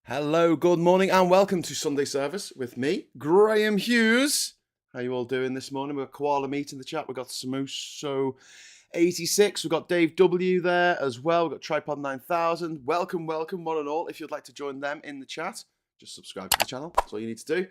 Hello, good morning, and welcome to Sunday Service with me, Graham Hughes. How you all doing this morning? We've got Koala Meat in the chat. We've got Samuso86. We've got Dave W there as well. We've got Tripod 9000. Welcome, one and all. If you'd like to join them in the chat, just subscribe to the channel. That's all you need to do.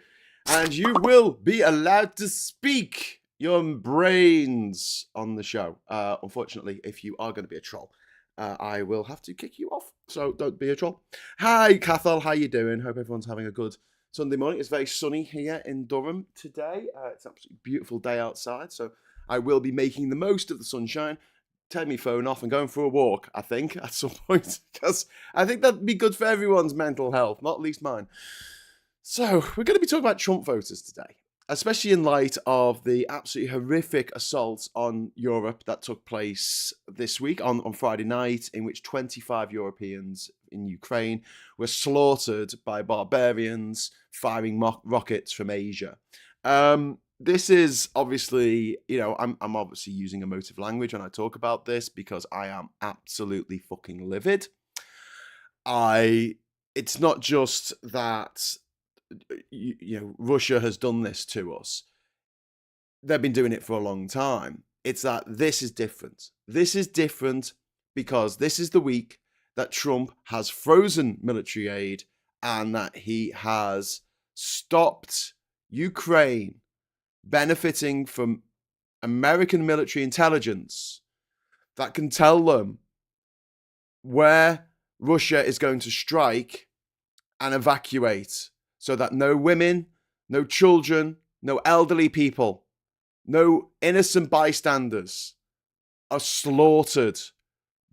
And you will be allowed to speak your brains on the show. Unfortunately, if you are going to be a troll, I will have to kick you off, so don't be a troll. Hi, Cathal, how you doing? Hope everyone's having a good Sunday morning. It's very sunny here in Durham today. It's an absolutely beautiful day outside, so I will be making the most of the sunshine, turning my phone off and going for a walk, I think, at some point, because I think that'd be good for everyone's mental health, not least mine. So, we're going to be talking about Trump voters today, especially in light of the absolutely horrific assault on Europe that took place this week on Friday night, in which 25 Europeans in Ukraine were slaughtered by barbarians firing rockets from Asia. This is obviously, I'm obviously using emotive language when I talk about this because I am absolutely fucking livid. It's not just that Russia has done this to us. They've been doing it for a long time. It's that this is different. This is different because this is the week that Trump has frozen military aid and that he has stopped Ukraine benefiting from American military intelligence that can tell them where Russia is going to strike and evacuate, so that no women, no children, no elderly people, no innocent bystanders are slaughtered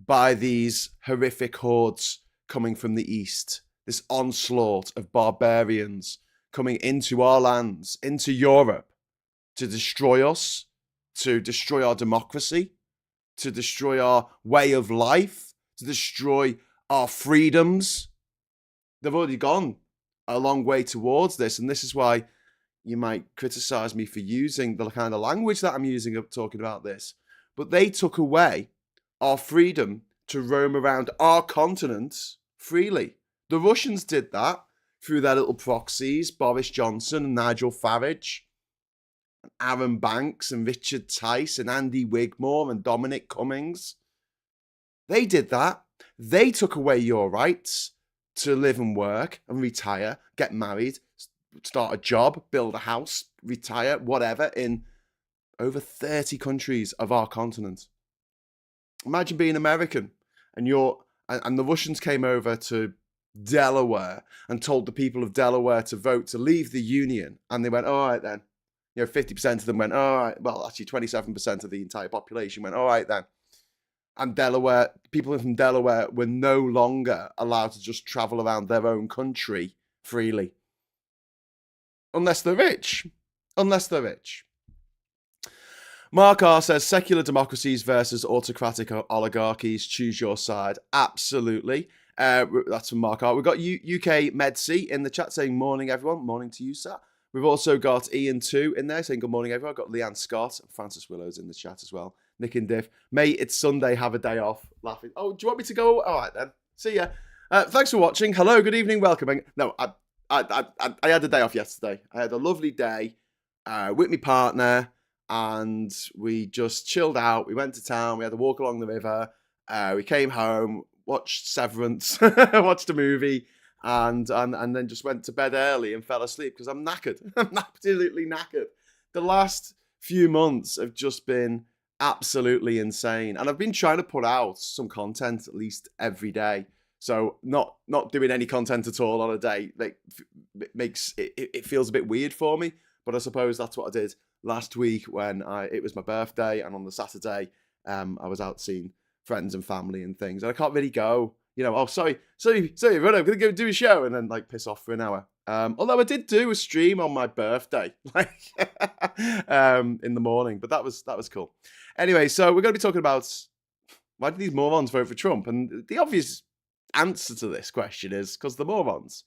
by these horrific hordes coming from the east. This onslaught of barbarians coming into our lands, into Europe, to destroy us, to destroy our democracy, to destroy our way of life, to destroy our freedoms. They've already gone a long way towards this, and this is why you might criticize me for using the kind of language that I'm using of talking about this, but they took away our freedom to roam around our continent freely. The Russians did that through their little proxies, Boris Johnson and Nigel Farage, and Aaron Banks and Richard Tice and Andy Wigmore and Dominic Cummings. They did that. They took away your rights to live and work and retire, get married, start a job, build a house, retire, whatever, in over 30 countries of our continent. Imagine being American and the Russians came over to Delaware and told the people of Delaware to vote to leave the Union, and they went, all right then. 50% of them went, all right, well, actually 27% of the entire population went, all right then. And Delaware, people from Delaware were no longer allowed to just travel around their own country freely. Unless they're rich. Mark R says, secular democracies versus autocratic oligarchies, choose your side. Absolutely. That's from Mark R. We've got UK Medc in the chat saying, morning, everyone. Morning to you, sir. We've also got Ian2 in there saying, good morning, everyone. I've got Leanne Scott and Francis Willows in the chat as well. Nick and Diff. Mate, it's Sunday. Have a day off. Laughing. Oh, do you want me to go? All right, then. See ya. Thanks for watching. Hello, good evening, welcome. No, I had a day off yesterday. I had a lovely day with my partner, and we just chilled out. We went to town. We had a walk along the river. We came home, watched Severance, watched a movie, and then just went to bed early and fell asleep because I'm knackered. I'm absolutely knackered. The last few months have just been absolutely insane, and I've been trying to put out some content at least every day. So not doing any content at all on a day makes it feels a bit weird for me. But I suppose that's what I did last week when it was my birthday, and on the Saturday I was out seeing friends and family and things, and I can't really go. Oh sorry, everyone, I'm gonna go do a show and then piss off for an hour. Although I did do a stream on my birthday, in the morning, but that was cool. Anyway, so we're going to be talking about why did these morons vote for Trump? And the obvious answer to this question is because the morons.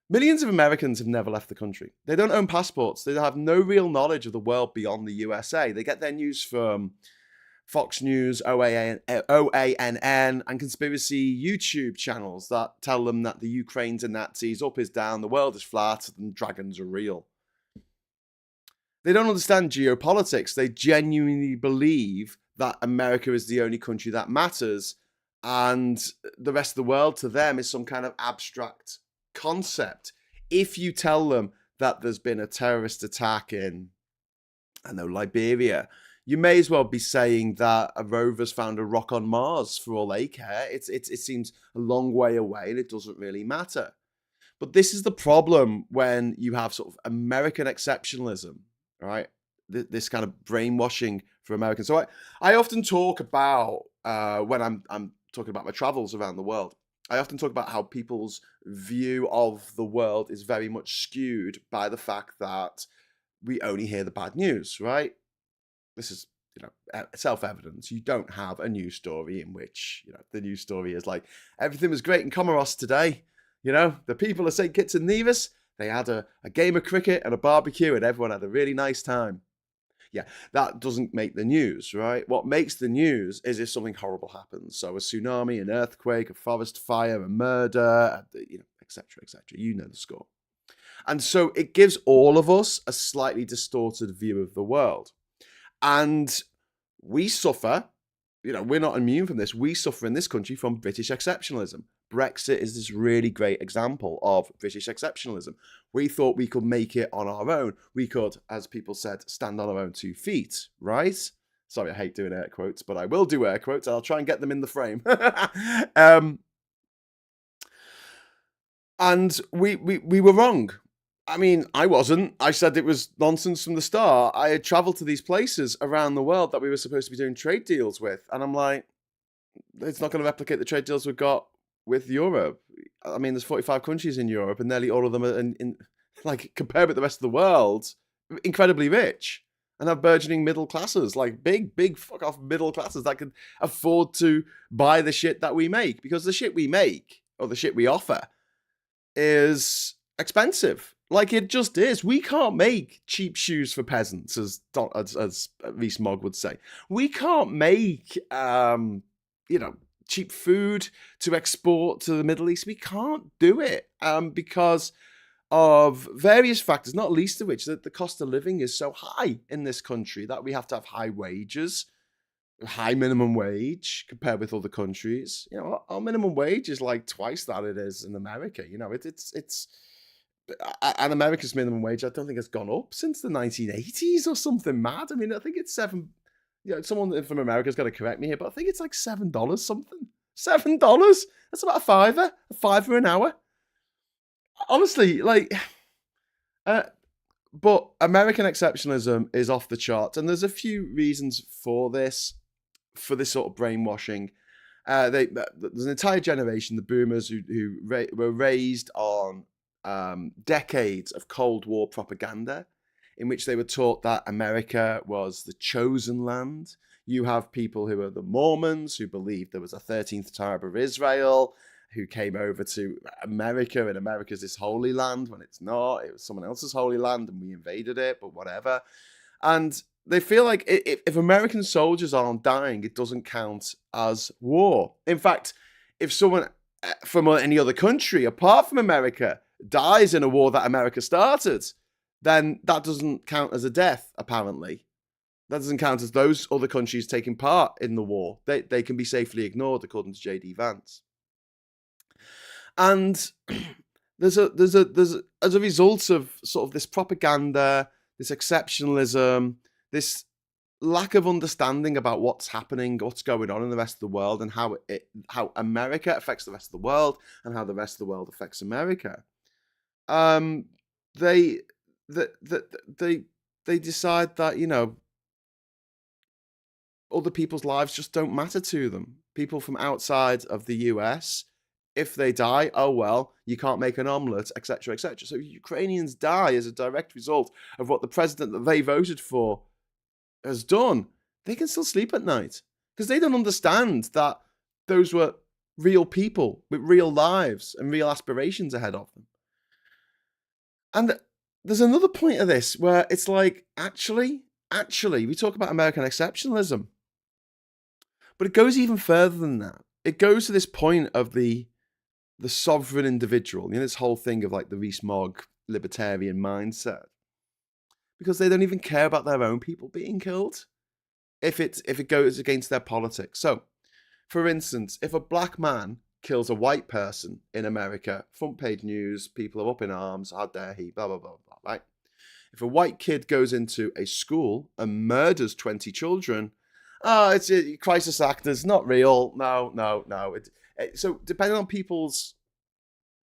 Millions of Americans have never left the country. They don't own passports. They have no real knowledge of the world beyond the USA. They get their news from Fox News, OANN, and conspiracy YouTube channels that tell them that the Ukraine's are Nazis, up is down, the world is flat, and dragons are real. They don't understand geopolitics. They genuinely believe that America is the only country that matters, and the rest of the world to them is some kind of abstract concept. If you tell them that there's been a terrorist attack in, I know, Liberia, you may as well be saying that a rover's found a rock on Mars for all they care. It seems a long way away and it doesn't really matter. But this is the problem when you have sort of American exceptionalism, right? This kind of brainwashing for Americans. So I often talk about, when I'm talking about my travels around the world, I often talk about how people's view of the world is very much skewed by the fact that we only hear the bad news, right? This is, self-evident. You don't have a news story in which, the news story is like, everything was great in Comoros today. The people of St. Kitts and Nevis, they had a game of cricket and a barbecue and everyone had a really nice time. Yeah, that doesn't make the news, right? What makes the news is if something horrible happens. So a tsunami, an earthquake, a forest fire, a murder, etc., etc. You know the score. And so it gives all of us a slightly distorted view of the world. And we suffer, we're not immune from this. We suffer in this country from British exceptionalism. Brexit is this really great example of British exceptionalism. We thought we could make it on our own. We could, as people said, stand on our own 2 feet, right? Sorry, I hate doing air quotes, but I will do air quotes. I'll try and get them in the frame. And we were wrong. I mean, I wasn't. I said it was nonsense from the start. I had traveled to these places around the world that we were supposed to be doing trade deals with. And I'm like, it's not going to replicate the trade deals we've got with Europe. I mean, there's 45 countries in Europe and nearly all of them are, in like, compared with the rest of the world, incredibly rich and have burgeoning middle classes, like big fuck off middle classes that can afford to buy the shit that we make, because the shit we make or the shit we offer is expensive. Like, it just is. We can't make cheap shoes for peasants, as Rees Mogg would say. We can't make, cheap food to export to the Middle East. We can't do it because of various factors, not least of which that the cost of living is so high in this country that we have to have high wages, high minimum wage compared with other countries. Our minimum wage is like twice that it is in America. It's and America's minimum wage, I don't think has gone up since the 1980s or something mad. I mean, I think it's $7. Someone from America's got to correct me here, but I think it's like $7 something. $7? That's about a fiver an hour. Honestly, but American exceptionalism is off the charts, and there's a few reasons for this sort of brainwashing. There's an entire generation, the boomers, who were raised on decades of Cold War propaganda, in which they were taught that America was the chosen land. You have people who are the Mormons, who believed there was a 13th tribe of Israel, who came over to America, and America's this holy land when it's not. It was someone else's holy land, and we invaded it, but whatever. And they feel like if American soldiers aren't dying, it doesn't count as war. In fact, if someone from any other country, apart from America, dies in a war that America started, then that doesn't count as a death, apparently. That doesn't count as those other countries taking part in the war. They can be safely ignored, according to J.D. Vance. And there's as a result of sort of this propaganda, this exceptionalism, this lack of understanding about what's happening, what's going on in the rest of the world, and how America affects the rest of the world, and how the rest of the world affects America. They decide that other people's lives just don't matter to them. People from outside of the US, if they die, oh well, you can't make an omelette, etc., etc. So Ukrainians die as a direct result of what the president that they voted for has done. They can still sleep at night because they don't understand that those were real people with real lives and real aspirations ahead of them. And there's another point of this where it's like, actually, we talk about American exceptionalism. But it goes even further than that. It goes to this point of the sovereign individual, this whole thing of like the Rees-Mogg libertarian mindset, because they don't even care about their own people being killed if it goes against their politics. So, for instance, if a black man kills a white person in America, front page news, people are up in arms, how dare he, blah, blah, blah, blah, right? If a white kid goes into a school and murders 20 children, it's crisis actors, not real. No. So depending on people's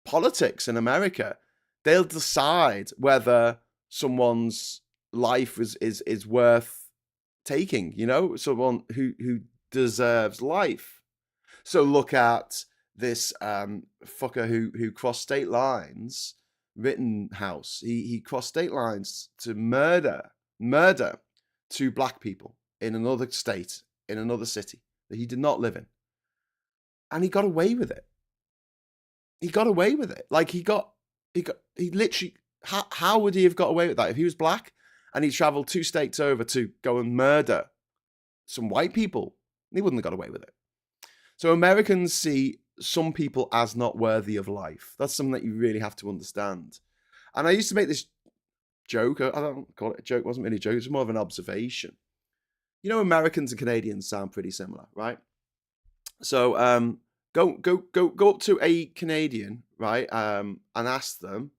politics in America, they'll decide whether someone's life is worth taking, someone who deserves life. So look at this fucker who crossed state lines, Rittenhouse. He crossed state lines to murder 2 black people in another state, in another city that he did not live in. And he got away with it. Like he literally, how would he have got away with that? If he was black and he traveled 2 states over to go and murder some white people, he wouldn't have got away with it. So Americans see some people as not worthy of life. That's something that you really have to understand. And I used to make this joke. I don't call it a joke. It wasn't really a joke. It was more of an observation. Americans and Canadians sound pretty similar, right? So go up to a Canadian, right, and ask them,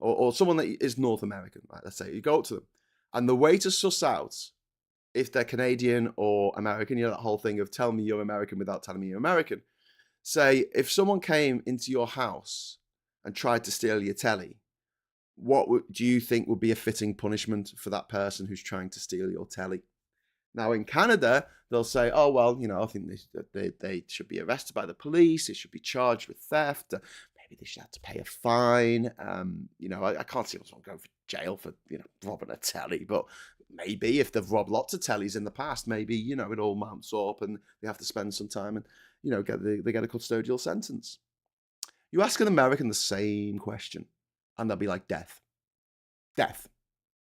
or someone that is North American, right? Let's say you go up to them, and the way to suss out if they're Canadian or American, that whole thing of tell me you're American without telling me you're American. Say, if someone came into your house and tried to steal your telly, what do you think would be a fitting punishment for that person who's trying to steal your telly? Now, in Canada, they'll say, oh, well, I think they should be arrested by the police. They should be charged with theft. Maybe they should have to pay a fine. I can't see someone going for jail for, robbing a telly. But maybe if they've robbed lots of tellies in the past, maybe, it all mounts up and they have to spend some time and, they get a custodial sentence. You ask an American the same question and they'll be like, death. Death.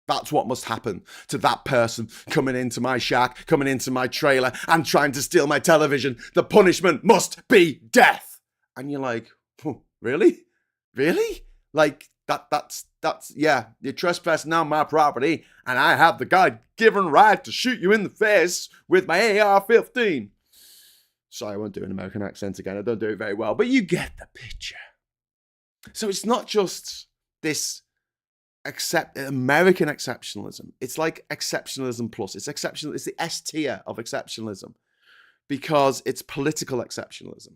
That's what must happen to that person coming into my shack, coming into my trailer and trying to steal my television. The punishment must be death. And you're like, oh, really? Really? Like, that's yeah, you're trespassing on my property and I have the God-given right to shoot you in the face with my AR-15. Sorry, I won't do an American accent again. I don't do it very well, but you get the picture. So it's not just this American exceptionalism. It's like exceptionalism plus. It's exceptional. It's the S tier of exceptionalism because it's political exceptionalism.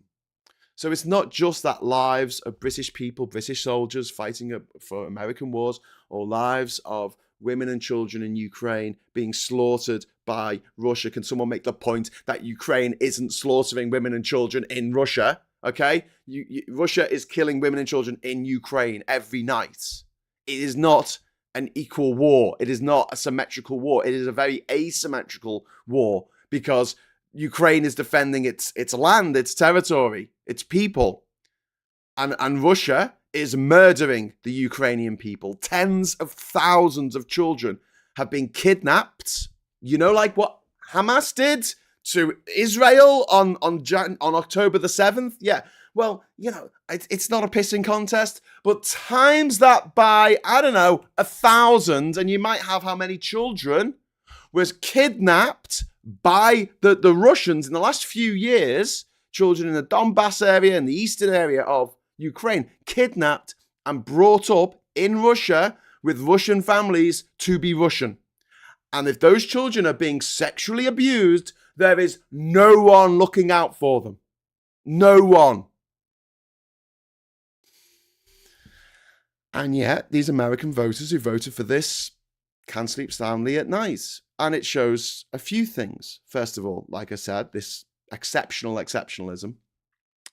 So it's not just that lives of British people, British soldiers fighting for American wars, or lives of women and children in Ukraine being slaughtered by Russia. Can someone make the point that Ukraine isn't slaughtering women and children in Russia? Okay? Russia is killing women and children in Ukraine every night. It is not an equal war. It is not a symmetrical war. It is a very asymmetrical war because Ukraine is defending its land, its territory, its people. And Russia is murdering the Ukrainian people. Tens of thousands of children have been kidnapped. Like what Hamas did to Israel on October the 7th? Yeah. Well, it's not a pissing contest, but times that by, 1,000, and you might have how many children was kidnapped by the Russians in the last few years, children in the Donbass area and the eastern area of Ukraine, kidnapped and brought up in Russia with Russian families to be Russian. And if those children are being sexually abused, there is no one looking out for them. No one. And yet, these American voters who voted for this can sleep soundly at night. And it shows a few things. First of all, like I said, this exceptionalism.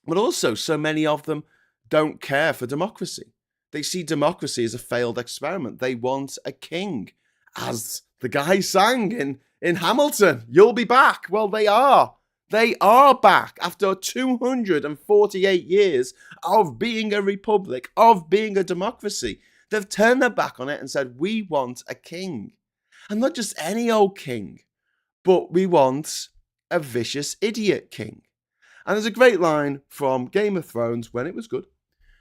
But also, so many of them don't care for democracy. They see democracy as a failed experiment. They want a king. As the guy sang in Hamilton, you'll be back. Well, they are. They are back after 248 years of being a republic, of being a democracy. They've turned their back on it and said, we want a king. And not just any old king, but we want a vicious idiot king. And there's a great line from Game of Thrones, when it was good,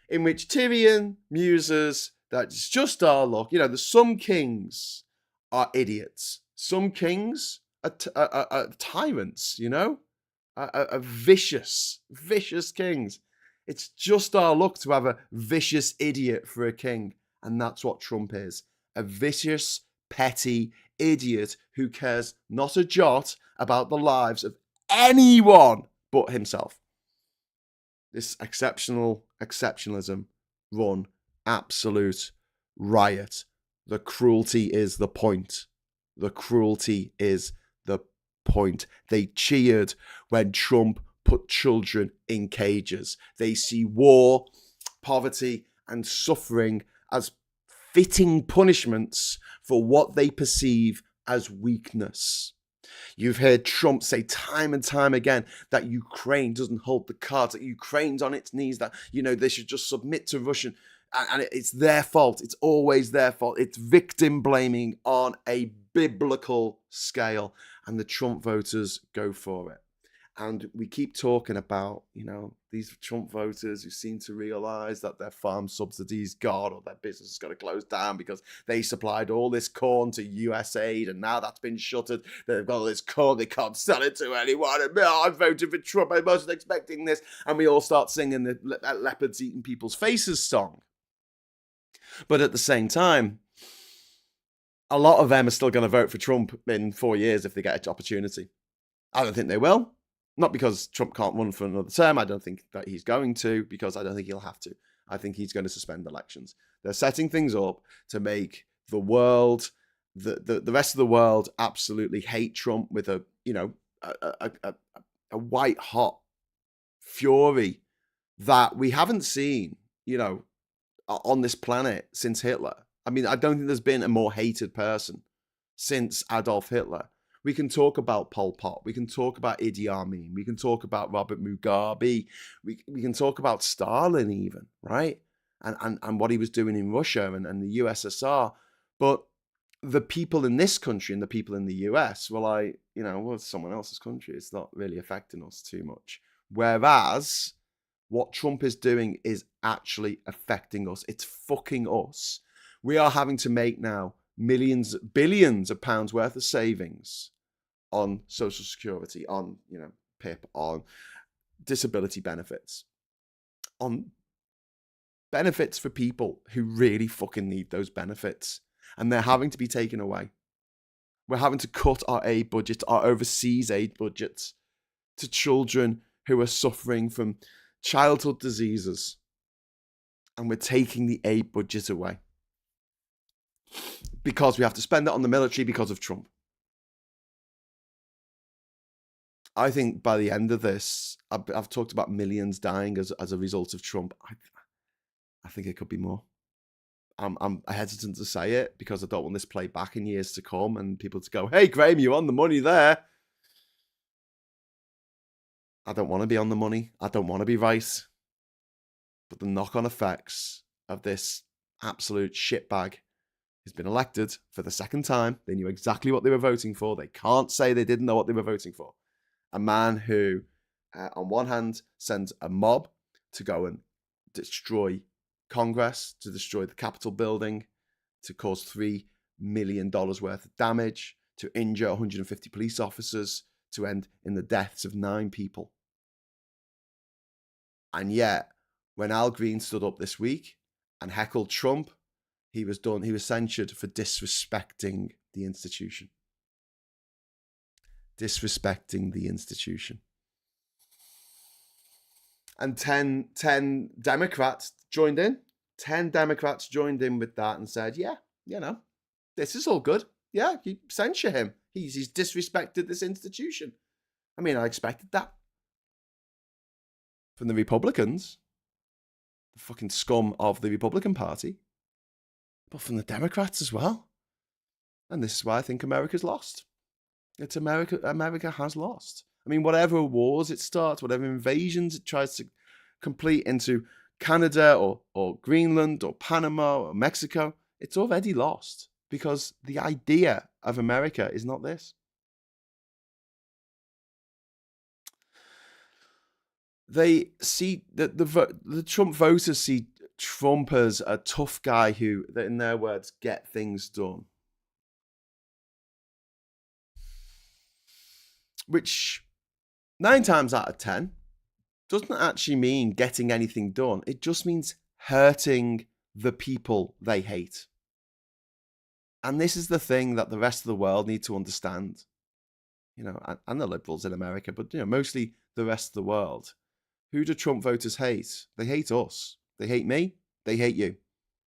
in which Tyrion muses that it's just our luck. You know, there's some kings are idiots. Some kings are tyrants, you know, are vicious kings. It's just our luck to have a vicious idiot for a king. And that's what Trump is. A vicious, petty idiot who cares not a jot about the lives of anyone but himself. This exceptionalism run absolute riot. The cruelty is the point. The cruelty is the point. They cheered when Trump put children in cages. They see war, poverty, and suffering as fitting punishments for what they perceive as weakness. You've heard Trump say time and time again that Ukraine doesn't hold the cards, that Ukraine's on its knees, that, you know, they should just submit to Russian, and it's their fault. It's always their fault. It's victim blaming on a biblical scale, and the Trump voters go for it. And we keep talking about, you know, these Trump voters who seem to realize that their farm subsidies gone, or their business is going to close down because they supplied all this corn to US aid and now that's been shuttered. They've got all this corn, they can't sell it to anyone. And I voted for Trump, I wasn't expecting this. And we all start singing the leopards eating people's faces song. But at the same time, a lot of them are still going to vote for Trump in 4 years if they get an opportunity. I don't think they will. Not because Trump can't run for another term. I don't think that he's going to, because I don't think he'll have to. I think he's going to suspend elections. They're setting things up to make the world, the rest of the world, absolutely hate Trump with a, you know, a white hot fury that we haven't seen, you know, on this planet since Hitler. I mean, I don't think there's been a more hated person since Adolf Hitler. We can talk about Pol Pot. We can talk about Idi Amin. We can talk about Robert Mugabe. We can talk about Stalin even, right? And what he was doing in Russia and the USSR. But the people in this country and the people in the US were like, you know, well, it's someone else's country. It's not really affecting us too much. Whereas what Trump is doing is actually affecting us. It's fucking us. We are having to make now millions, billions of pounds worth of savings on social security, on, you know, PIP, on disability benefits, on benefits for people who really fucking need those benefits, and they're having to be taken away. We're having to cut our aid budget, our overseas aid budgets, to children who are suffering from childhood diseases, and we're taking the aid budget away because we have to spend it on the military because of Trump. I think by the end of this, I've talked about millions dying as a result of Trump. I think it could be more. I'm hesitant to say it because I don't want this played back in years to come and people to go, hey, Graham, you're on the money there. I don't want to be on the money. I don't want to be right. But the knock-on effects of this absolute shitbag who's been elected for the second time, they knew exactly what they were voting for. They can't say they didn't know what they were voting for. A man who, on one hand, sends a mob to go and destroy Congress, to destroy the Capitol building, to cause $3 million worth of damage, to injure 150 police officers, to end in the deaths of 9 people. And yet, when Al Green stood up this week and heckled Trump, he was censured for disrespecting the institution. Disrespecting the institution. And 10 Democrats joined in. 10 Democrats joined in with that and said, yeah, you know, this is all good. Yeah, you censure him. He's disrespected this institution. I mean, I expected that. From the Republicans, the fucking scum of the Republican Party, but from the Democrats as well. And this is why I think America's lost. It's America. America has lost. I mean, whatever wars it starts, whatever invasions it tries to complete into Canada or Greenland or Panama or Mexico, it's already lost because the idea of America is not this. they see that the Trump voters see Trump as a tough guy who, in their words, get things done. Which 9 times out of 10 doesn't actually mean getting anything done. It just means hurting the people they hate. And this is the thing that the rest of the world need to understand. And the liberals in America, but mostly the rest of the world. Who do Trump voters hate? They hate us. They hate me. They hate you.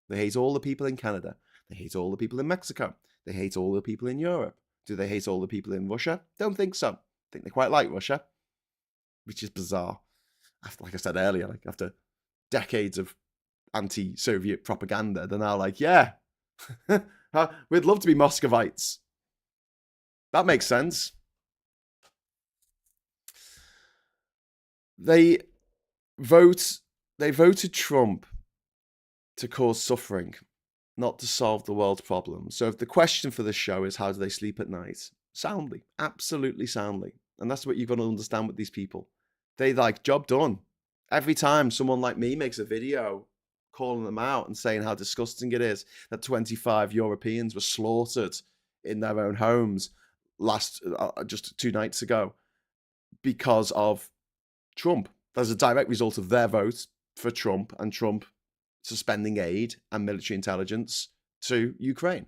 They hate all the people in Canada. They hate all the people in Mexico. They hate all the people in Europe. Do they hate all the people in Russia? Don't think so. I think they quite like Russia, which is bizarre. Like I said earlier, after decades of anti-Soviet propaganda, they're now like, yeah, we'd love to be Muscovites. That makes sense. They voted Trump to cause suffering, not to solve the world's problems. So if the question for this show is how do they sleep at night? Soundly, absolutely soundly. And that's what you've got to understand with these people. They job done. Every time someone like me makes a video calling them out and saying how disgusting it is that 25 Europeans were slaughtered in their own homes just 2 nights ago because of Trump. There's a direct result of their vote for Trump and Trump suspending aid and military intelligence to Ukraine.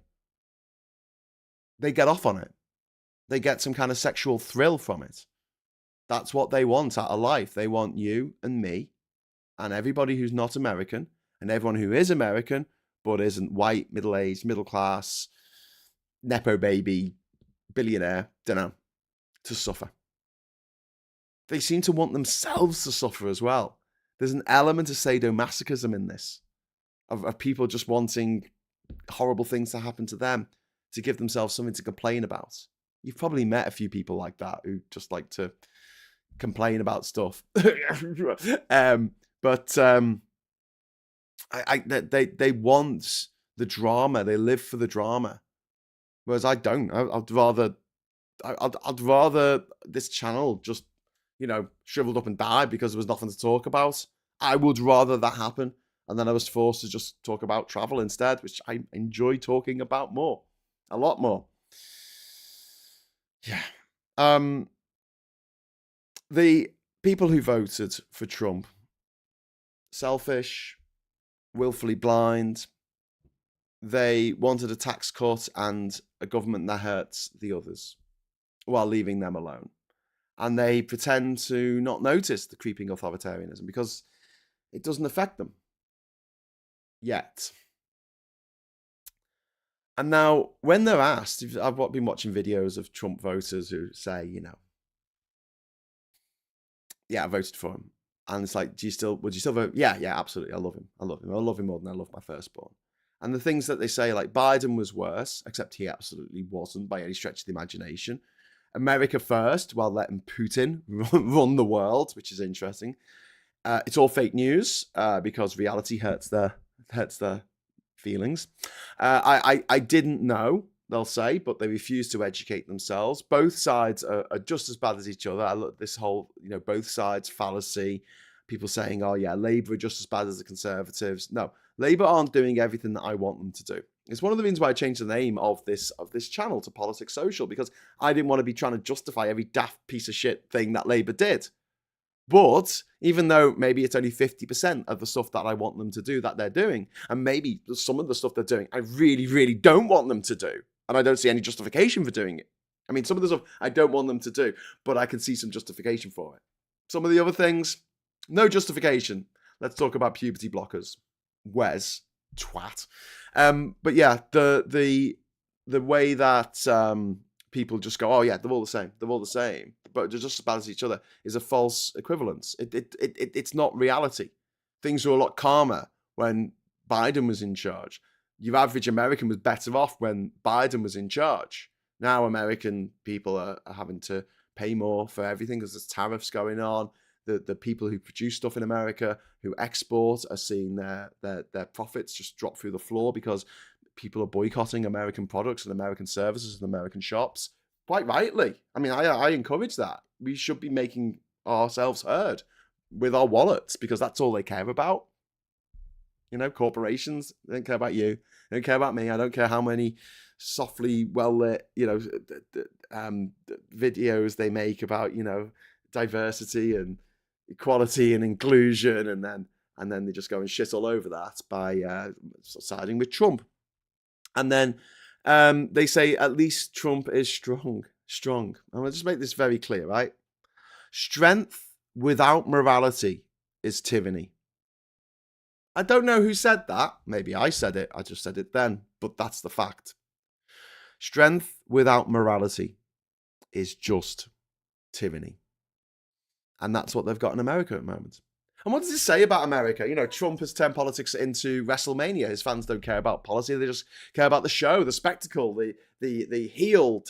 They get off on it. They get some kind of sexual thrill from it. That's what they want out of life. They want you and me and everybody who's not American and everyone who is American but isn't white, middle-aged, middle class, nepo baby, billionaire, to suffer. They seem to want themselves to suffer as well. There's an element of sadomasochism in this, of people just wanting horrible things to happen to them to give themselves something to complain about. You've probably met a few people like that who just like to complain about stuff. They want the drama. They live for the drama, whereas I don't. I'd rather this channel just shriveled up and died because there was nothing to talk about. I would rather that happen, and then I was forced to just talk about travel instead, which I enjoy talking about a lot more. Yeah. The people who voted for Trump, selfish, willfully blind. They wanted a tax cut and a government that hurts the others while leaving them alone. And they pretend to not notice the creeping authoritarianism because it doesn't affect them yet. And now, when they're asked, I've been watching videos of Trump voters who say, yeah, I voted for him. And it's like, would you still vote? Yeah, absolutely. I love him. I love him more than I love my firstborn. And the things that they say, like Biden was worse, except he absolutely wasn't by any stretch of the imagination. America first, while letting Putin run the world, which is interesting. It's all fake news because reality hurts their feelings. I didn't know, they'll say, but they refuse to educate themselves. Both sides are just as bad as each other. I look at this whole, both sides fallacy. People saying, oh yeah, Labour are just as bad as the Conservatives. No, Labour aren't doing everything that I want them to do. It's one of the reasons why I changed the name of this channel to Politics Social, because I didn't want to be trying to justify every daft piece of shit thing that Labour did. But even though maybe it's only 50% of the stuff that I want them to do that they're doing, and maybe some of the stuff they're doing I really, really don't want them to do, and I don't see any justification for doing it. I mean, some of the stuff I don't want them to do, but I can see some justification for it. Some of the other things, no justification. Let's talk about puberty blockers. Wes, twat. But yeah, the way that people just go, oh yeah, they're all the same, but they're just as bad as each other, is a false equivalence. It's not reality. Things were a lot calmer when Biden was in charge. Your average American was better off when Biden was in charge. Now American people are having to pay more for everything because there's tariffs going on. The people who produce stuff in America, who export, are seeing their profits just drop through the floor because people are boycotting American products and American services and American shops. Quite rightly. I mean, I encourage that. We should be making ourselves heard. with our wallets, because that's all they care about. You know, corporations, they don't care about you. They don't care about me. I don't care how many softly well-lit, videos they make about, diversity and equality and inclusion, and then they just go and shit all over that by siding with Trump. And then they say, at least Trump is strong. I'm going to just make this very clear, right? Strength without morality is tyranny. I don't know who said that. Maybe I said it. I just said it then. But that's the fact. Strength without morality is just tyranny. And that's what they've got in America at the moment. And what does it say about America? Trump has turned politics into Wrestlemania. His fans don't care about policy. They just care about the show, the spectacle, the heel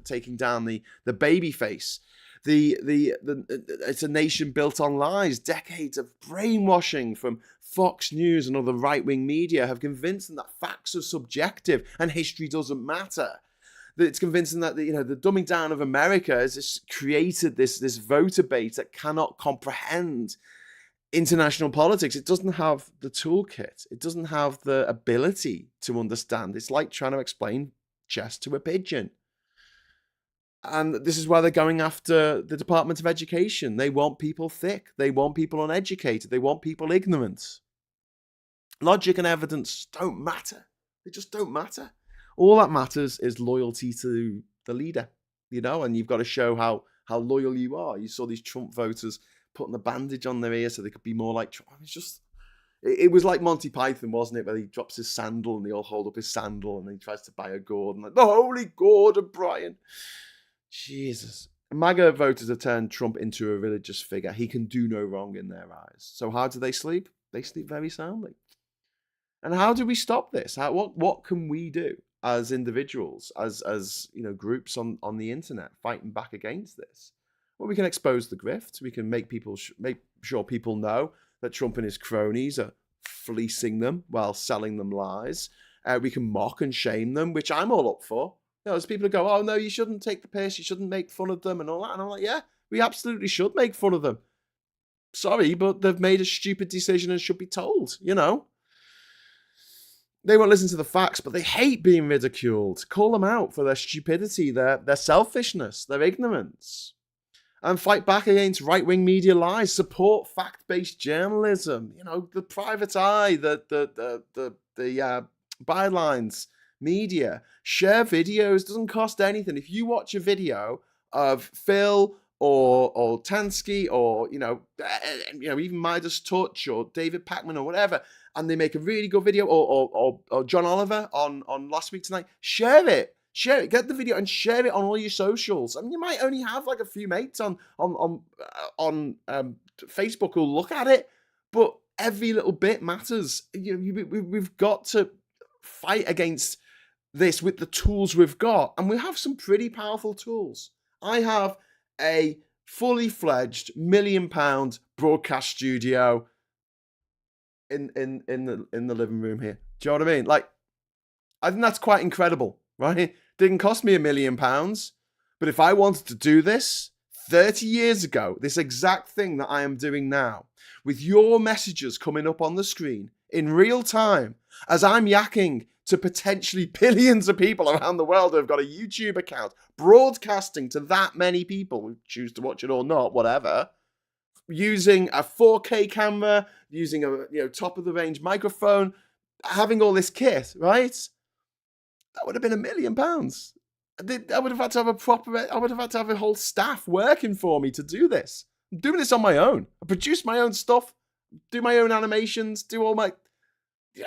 taking down the baby face. It's a nation built on lies. Decades of brainwashing from Fox News and other right-wing media have convinced them that facts are subjective and history doesn't matter. That it's convincing that the dumbing down of America has just created this voter base that cannot comprehend international politics. It doesn't have the toolkit. It doesn't have the ability to understand. It's like trying to explain chess to a pigeon. And this is why they're going after the Department of Education. They want people thick. They want people uneducated. They want people ignorant. Logic and evidence don't matter. They just don't matter. All that matters is loyalty to the leader, and you've got to show how loyal you are. You saw these Trump voters putting the bandage on their ear so they could be more like Trump. It was like Monty Python, wasn't it? Where he drops his sandal and they all hold up his sandal and he tries to buy a gourd. And the holy gourd of Brian. Jesus. MAGA voters have turned Trump into a religious figure. He can do no wrong in their eyes. So how do they sleep? They sleep very soundly. And how do we stop this? What can we do as individuals, as groups on the internet fighting back against this? Well, we can expose the grift. We can make sure people know that Trump and his cronies are fleecing them while selling them lies. We can mock and shame them, which I'm all up for. There's people who go, oh, no, you shouldn't take the piss. You shouldn't make fun of them and all that. And I'm like, yeah, we absolutely should make fun of them. Sorry, but they've made a stupid decision and should be told, They won't listen to the facts, but they hate being ridiculed. Call them out for their stupidity, their selfishness, their ignorance. And fight back against right-wing media lies. Support fact-based journalism. The private eye, the bylines, media. Share videos. Doesn't cost anything. If you watch a video of Phil or Tansky or even Midas Touch or David Pacman or whatever, and they make a really good video, or John Oliver on Last Week Tonight, share it. Get the video and share it on all your socials. I mean, you might only have like a few mates on Facebook who'll look at it, but every little bit matters. We've got to fight against this with the tools we've got, and we have some pretty powerful tools. I have a fully fledged £1 million broadcast studio in the living room here. Do you know what I mean? Like, I think that's quite incredible, right? Didn't cost me £1 million, but if I wanted to do this 30 years ago, this exact thing that I am doing now, with your messages coming up on the screen in real time, as I'm yakking to potentially billions of people around the world who have got a YouTube account, broadcasting to that many people who choose to watch it or not, whatever, using a 4K camera, using a top of the range microphone, having all this kit, right? That would have been £1 million. I would have had to have I would have had to have a whole staff working for me to do this. I'm doing this on my own. I produce my own stuff, do my own animations, do all my.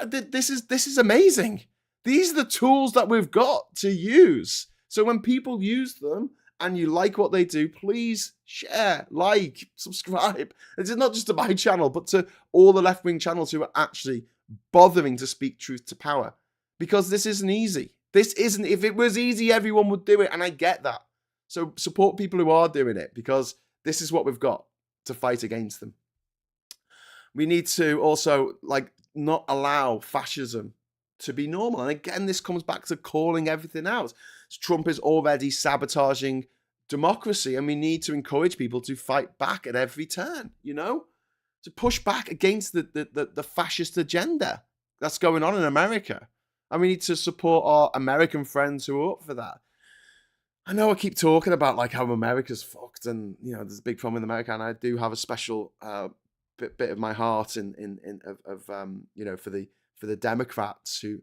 This is amazing. These are the tools that we've got to use. So when people use them and you like what they do, please share, like, subscribe. It's not just to my channel, but to all the left-wing channels who are actually bothering to speak truth to power. Because this isn't easy. This isn't. If it was easy, everyone would do it, and I get that. So support people who are doing it, because this is what we've got to fight against them. We need to also not allow fascism to be normal. And again, this comes back to calling everything out. Trump is already sabotaging democracy, and we need to encourage people to fight back at every turn, to push back against the fascist agenda that's going on in America. And we need to support our American friends who are up for that. I know I keep talking about like how America's fucked, and there's a big problem in America, and I do have a special bit of my heart for the Democrats who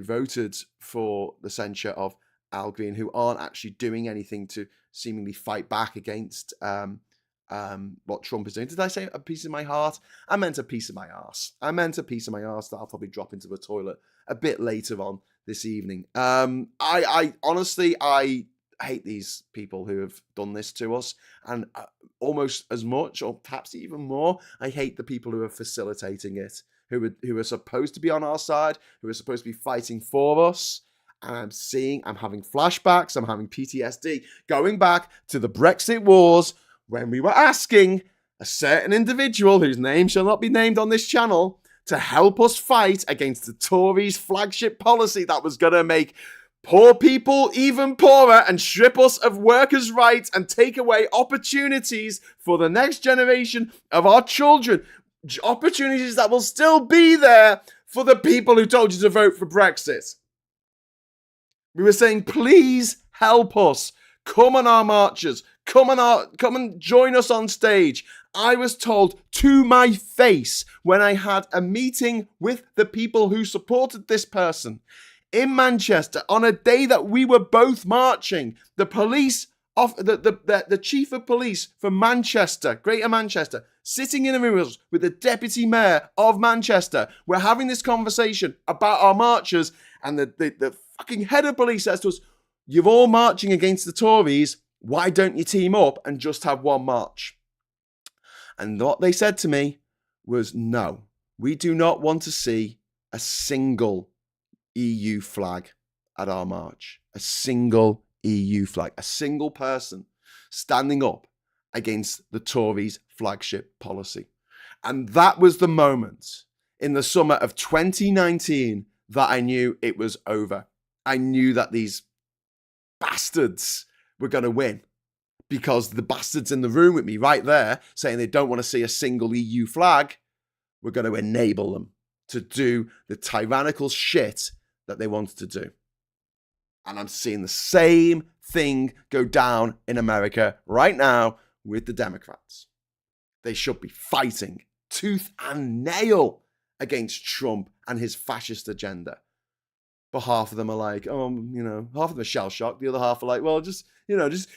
voted for the censure of Al Green, who aren't actually doing anything to seemingly fight back against what Trump is doing. Did I say a piece of my heart? I meant a piece of my arse. I meant a piece of my arse that I'll probably drop into the toilet a bit later on this evening. I honestly hate these people who have done this to us, and almost as much, or perhaps even more, I hate the people who are facilitating it, who are supposed to be on our side, who are supposed to be fighting for us. And I'm having flashbacks, I'm having PTSD, going back to the Brexit wars, when we were asking a certain individual, whose name shall not be named on this channel, to help us fight against the Tories' flagship policy that was going to make poor people even poorer and strip us of workers' rights and take away opportunities for the next generation of our children. Opportunities that will still be there for the people who told you to vote for Brexit. We were saying, please help us. Come on our marches. Come and join us on stage. I was told to my face when I had a meeting with the people who supported this person in Manchester on a day that we were both marching. The police, the chief of police for Manchester, Greater Manchester, sitting in a room with the deputy mayor of Manchester. We're having this conversation about our marchers, and the fucking head of police says to us, "You're all marching against the Tories. Why don't you team up and just have one march?" And what they said to me was, "No, we do not want to see a single EU flag at our march. A single EU flag. A single person standing up against the Tories' flagship policy." And that was the moment in the summer of 2019 that I knew it was over. I knew that these bastards were going to win, because the bastards in the room with me right there saying they don't want to see a single EU flag were going to enable them to do the tyrannical shit that they wanted to do. And I'm seeing the same thing go down in America right now with the Democrats. They should be fighting tooth and nail against Trump and his fascist agenda. But half of them are like, half of them are shell-shocked. The other half are like, well, just let's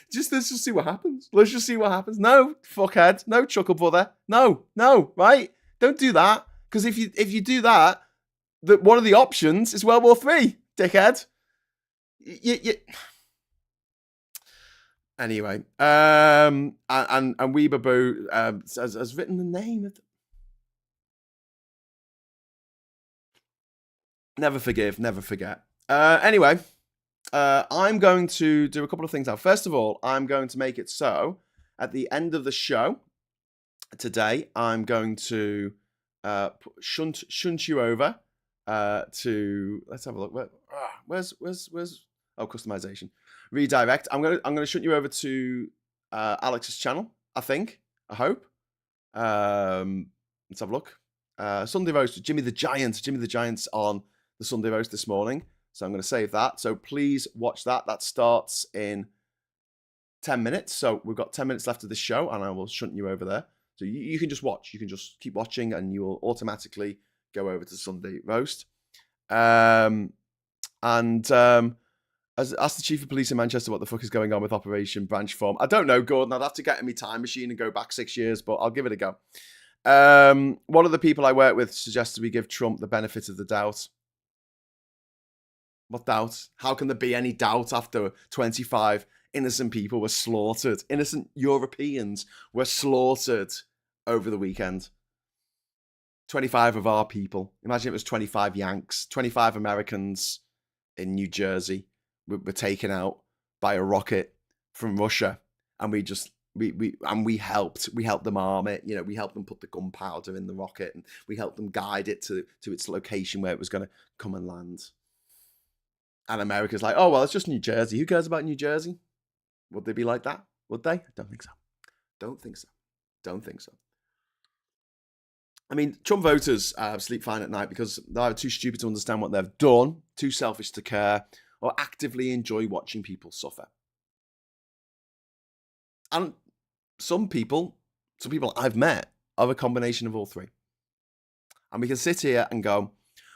just see what happens. Let's just see what happens. No, fuckhead. No, chuckle brother. No, right? Don't do that. Because if you do that, one of the options is World War III, dickhead. Anyway, and Weeberbo has written the name of Never forgive, never forget. Anyway, I'm going to do a couple of things now. First of all, I'm going to make it so at the end of the show today, I'm going to shunt you over to, let's have a look. Where's customization, redirect. I'm gonna shunt you over to Alex's channel. I hope. Let's have a look. Sunday roast with Jimmy the Giant's on the Sunday roast this morning. So I'm going to save that. So please watch that. That starts in 10 minutes. So we've got 10 minutes left of this show, and I will shunt you over there. So you can just watch. You can just keep watching, and you will automatically go over to Sunday roast. As the chief of police in Manchester what the fuck is going on with Operation Branch Form. I don't know, Gordon. I'd have to get in my time machine and go back 6 years, but I'll give it a go. One of the people I work with suggested we give Trump the benefit of the doubt. What doubt? How can there be any doubt after 25 innocent people were slaughtered? Innocent Europeans were slaughtered over the weekend. 25 of our people. Imagine it was 25 Yanks, 25 Americans in New Jersey were taken out by a rocket from Russia, and we helped them arm it. We helped them put the gunpowder in the rocket, and we helped them guide it to its location where it was going to come and land. And America's like, oh well, it's just New Jersey. Who cares about New Jersey? Would they be like that? Would they? I don't think so. Don't think so. Don't think so. I mean, Trump voters sleep fine at night because they're either too stupid to understand what they've done, too selfish to care, or actively enjoy watching people suffer. And some people I've met are a combination of all three. And we can sit here and go,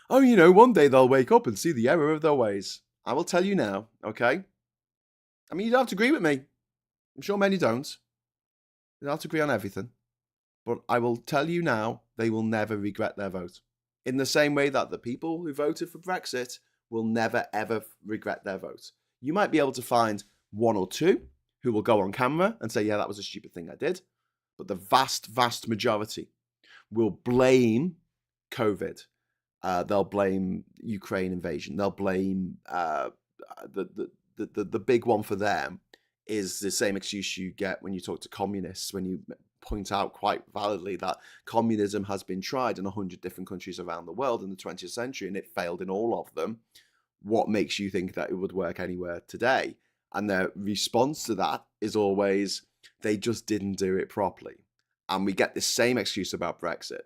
oh, you know, one day they'll wake up and see the error of their ways. I will tell you now, okay? I mean, you don't have to agree with me. I'm sure many don't. You don't have to agree on everything. But I will tell you now, they will never regret their vote. In the same way that the people who voted for Brexit will never, ever regret their vote. You might be able to find one or two who will go on camera and say, yeah, that was a stupid thing I did. But the vast, vast majority will blame COVID. They'll blame Ukraine invasion. They'll blame the big one for them is the same excuse you get when you talk to communists, when you point out quite validly that communism has been tried in 100 different countries around the world in the 20th century and it failed in all of them. What makes you think that it would work anywhere today? And their response to that is always, they just didn't do it properly. And we get the same excuse about Brexit.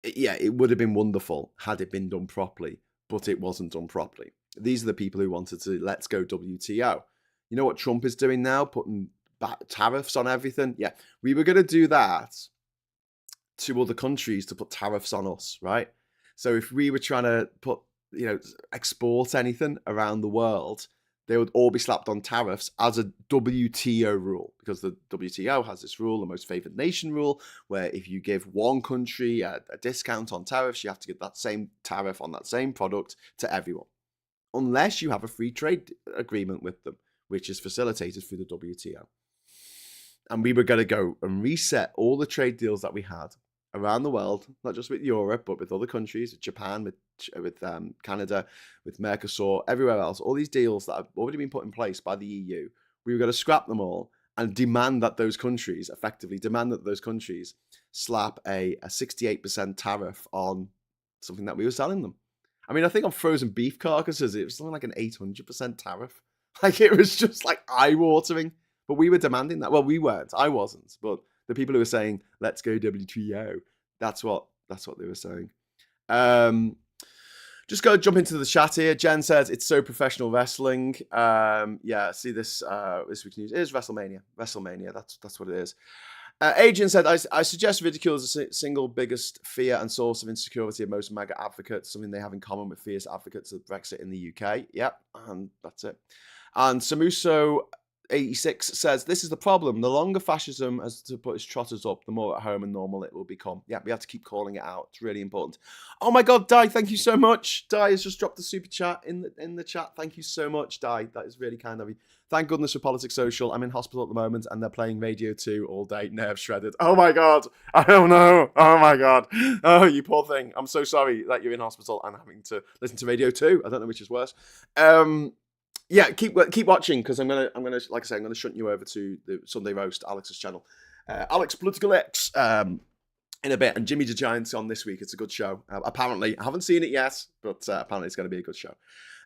It would have been wonderful had it been done properly, but it wasn't done properly. These are the people who wanted to let's go WTO. You know what Trump is doing now? Putting back tariffs on everything. Yeah, we were going to do that to other countries to put tariffs on us, right? So if we were trying to export anything around the world, they would all be slapped on tariffs as a WTO rule, because the WTO has this rule, the most favored nation rule, where if you give one country a discount on tariffs, you have to give that same tariff on that same product to everyone, unless you have a free trade agreement with them, which is facilitated through the WTO. And we were going to go and reset all the trade deals that we had around the world, not just with Europe, but with other countries, with Japan, with Canada, with Mercosur, everywhere else. All these deals that have already been put in place by the EU, we were going to scrap them all and demand that those countries slap a 68% tariff on something that we were selling them. I mean, I think on frozen beef carcasses, it was something like an 800% tariff. Like, it was just like eye-watering. But we were demanding that. Well, we weren't. I wasn't. But the people who were saying, let's go WTO, that's what they were saying. Just go jump into the chat here. Jen says, it's so professional wrestling. See this week's news. It is Wrestlemania. That's what it is. Adrian said, I suggest ridicule is the single biggest fear and source of insecurity of most MAGA advocates, something they have in common with fierce advocates of Brexit in the UK. Yep, and that's it. And Samuso 86 says, this is the problem. The longer fascism has to put its trotters up, the more at home and normal it will become. Yeah, we have to keep calling it out. It's really important. Oh my God, Di, thank you so much. Di has just dropped a super chat in the chat. Thank you so much, Di. That is really kind of you. Thank goodness for Politics Social. I'm in hospital at the moment and they're playing Radio 2 all day. Nerves shredded. Oh my God. I don't know. Oh my God. Oh, you poor thing. I'm so sorry that you're in hospital and having to listen to Radio 2. I don't know which is worse. Yeah, keep watching, because I'm gonna like I say, I'm gonna shunt you over to the Sunday Roast, Alex's channel, Alex Political X, in a bit, and Jimmy the Giant's on this week. It's a good show. Apparently, I haven't seen it yet, but apparently it's going to be a good show.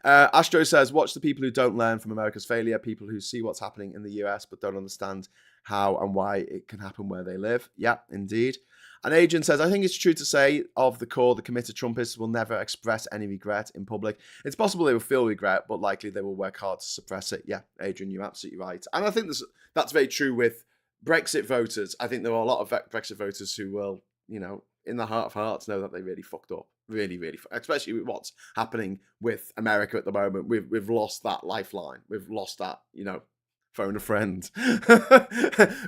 Astro says, watch the people who don't learn from America's failure, people who see what's happening in the US but don't understand how and why it can happen where they live. Yeah, indeed. And Adrian says, I think it's true to say of the core, the committed Trumpists will never express any regret in public. It's possible they will feel regret, but likely they will work hard to suppress it. Yeah, Adrian, you're absolutely right. And I think that's very true with Brexit voters. I think there are a lot of Brexit voters who will, in the heart of hearts, know that they really fucked up. Really, really, especially with what's happening with America at the moment. We've lost that lifeline. We've lost that, phone a friend.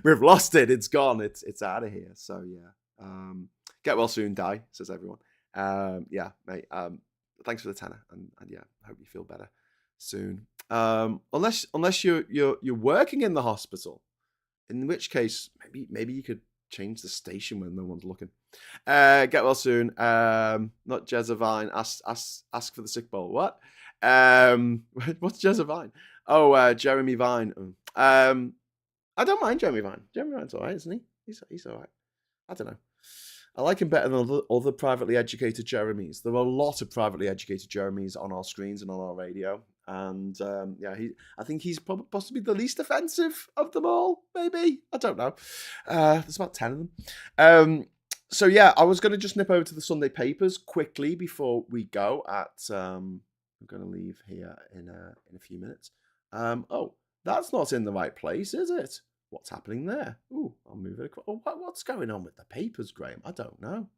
We've lost it. It's gone. It's out of here. So, yeah. Get well soon, Di, says everyone. Yeah, mate. Thanks for the tenner, and yeah, I hope you feel better soon. Unless you're working in the hospital, in which case maybe you could change the station when no one's looking. Get well soon. Not Jezavine. Ask for the sick bowl. What? What's Jezavine? Oh, Jeremy Vine. I don't mind Jeremy Vine. Jeremy Vine's all right, isn't he? He's all right. I don't know. I like him better than other privately educated Jeremys. There are a lot of privately educated Jeremys on our screens and on our radio. And yeah, I think he's probably possibly the least offensive of them all. Maybe, I don't know. There's about 10 of them. So yeah, I was going to just nip over to the Sunday papers quickly before we go. I'm going to leave here in a few minutes. Oh, that's not in the right place, is it? What's happening there? Ooh, I'll move it across. Oh, what's going on with the papers, Graham? I don't know.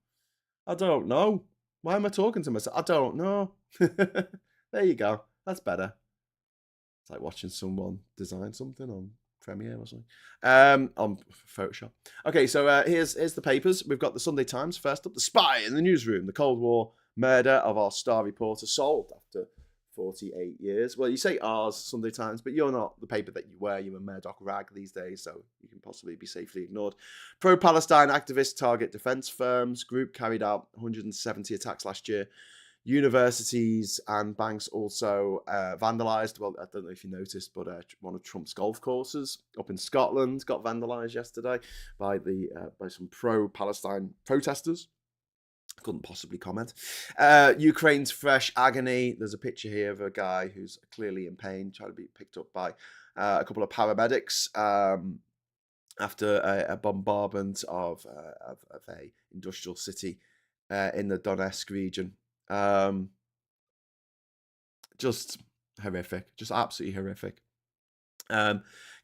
Why am I talking to myself? I don't know. There you go. That's better. It's like watching someone design something on Premiere or something. On Photoshop. Okay, so here's the papers. We've got the Sunday Times first up. The spy in the newsroom. The Cold War murder of our star reporter solved after 48 years. Well, you say ours, Sunday Times, but you're not the paper that you wear. You're a Murdoch rag these days, so you can possibly be safely ignored. Pro-Palestine activists target defense firms. Group carried out 170 attacks last year. Universities and banks also vandalised. Well, I don't know if you noticed, but one of Trump's golf courses up in Scotland got vandalised yesterday by some pro-Palestine protesters. Couldn't possibly comment. Ukraine's fresh agony. There's a picture here of a guy who's clearly in pain, trying to be picked up by a couple of paramedics after a bombardment of a industrial city in the Donetsk region. Just horrific, just absolutely horrific.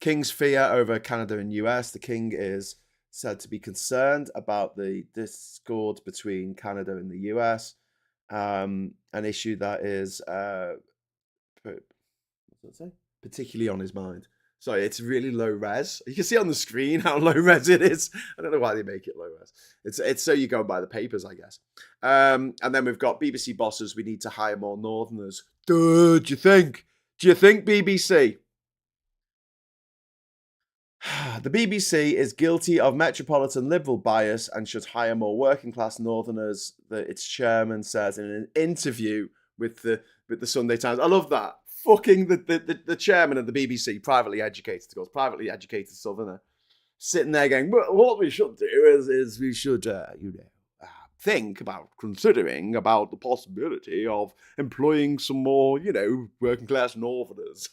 King's fear over Canada and US. The King is said to be concerned about the discord between Canada and the US, an issue that is particularly on his mind. Sorry, it's really low res. You can see on the screen how low res it is. I don't know why they make it low res. It's so you go by the papers, I guess. And then we've got BBC bosses. We need to hire more Northerners. Do you think? Do you think, BBC? The BBC is guilty of metropolitan liberal bias and should hire more working class Northerners, its chairman says in an interview with the Sunday Times. I love that. Fucking the chairman of the BBC, privately educated Southerner, sitting there going, well, what we should do is we should, think about considering about the possibility of employing some more, working class Northerners.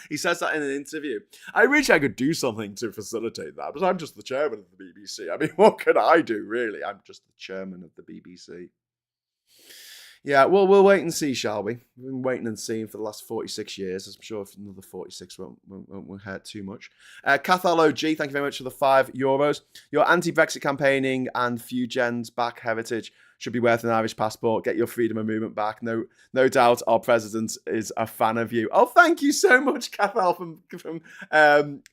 He says that in an interview. I wish I could do something to facilitate that, but I'm just the chairman of the BBC. I mean, what can I do, really? I'm just the chairman of the BBC. Yeah, well, we'll wait and see, shall we? We've been waiting and seeing for the last 46 years. I'm sure if another 46 won't hurt too much. Cathal OG, thank you very much for the €5. Your anti-Brexit campaigning and Fugen's back heritage should be worth an Irish passport. Get your freedom of movement back. No doubt our president is a fan of you. Oh, thank you so much, Cathal from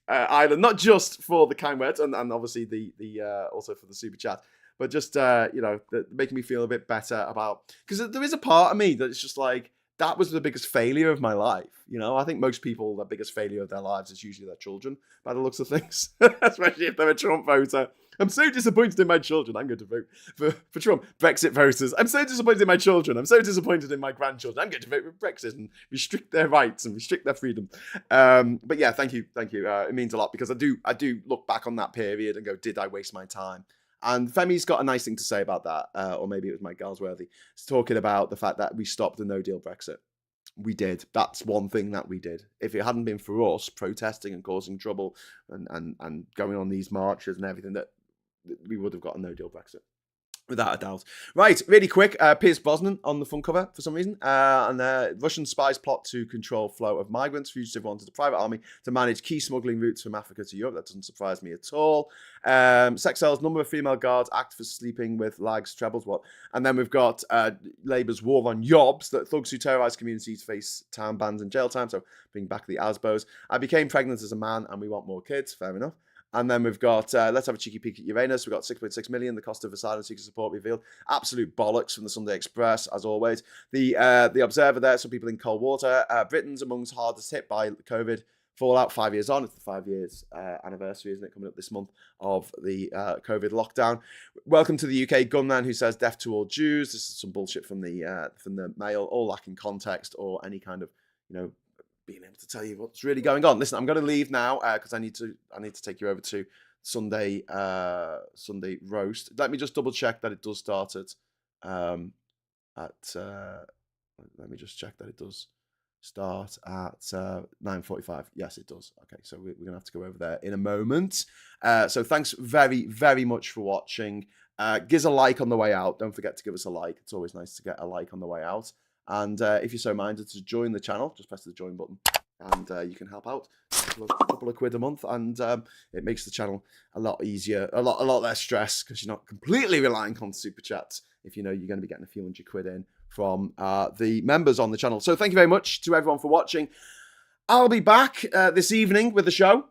Ireland. Not just for the kind words and obviously the also for the super chat, but just, making me feel a bit better about... Because there is a part of me that's just like, that was the biggest failure of my life. I think most people, the biggest failure of their lives is usually their children, by the looks of things. Especially if they're a Trump voter. I'm so disappointed in my children. I'm going to vote for Trump. Brexit voters. I'm so disappointed in my children. I'm so disappointed in my grandchildren. I'm going to vote for Brexit and restrict their rights and restrict their freedom. But yeah, thank you. It means a lot because I do look back on that period and go, did I waste my time? And Femi's got a nice thing to say about that, or maybe it was Mike Galsworthy. He's talking about the fact that we stopped the no-deal Brexit. We did. That's one thing that we did. If it hadn't been for us protesting and causing trouble and going on these marches and everything, that we would have got a no-deal Brexit. Without a doubt. Right, really quick. Pierce Brosnan on the front cover for some reason. Russian spies plot to control flow of migrants. Fugitive wanted a private army to manage key smuggling routes from Africa to Europe. That doesn't surprise me at all. Sex sells, number of female guards act for sleeping with lags, trebles, what? And then we've got Labour's war on yobs, that thugs who terrorise communities face town bans and jail time. So bring back the ASBOs. I became pregnant as a man and we want more kids. Fair enough. And then we've got, let's have a cheeky peek at Uranus. We've got 6.6 million, the cost of asylum seeker support revealed. Absolute bollocks from the Sunday Express, as always. The Observer there, some people in cold water. Britain's amongst hardest hit by COVID. Fallout 5 years on. It's the 5 years anniversary, isn't it, coming up this month of the COVID lockdown. Welcome to the UK gunman who says death to all Jews. This is some bullshit from the Mail, all lacking context or any kind of, being able to tell you what's really going on. Listen, I'm going to leave now because I need to take you over to Sunday roast. Let me just double check that it does start at Let me just check that it does start at 9:45. Yes, it does. Okay, so we're going to have to go over there in a moment. So thanks very, very much for watching. Give us a like on the way out. Don't forget to give us a like. It's always nice to get a like on the way out. And if you're so minded to join the channel, just press the join button and you can help out. A couple of quid a month, and it makes the channel a lot easier, a lot less stress, because you're not completely relying on super chats if you know you're going to be getting a few hundred quid in from the members on the channel. So thank you very much to everyone for watching. I'll be back this evening with the show.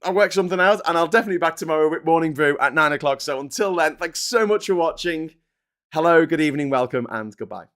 I'll work something out, and I'll definitely be back tomorrow with Morning Brew at 9 o'clock. So until then, thanks so much for watching. Hello, good evening, welcome, and goodbye.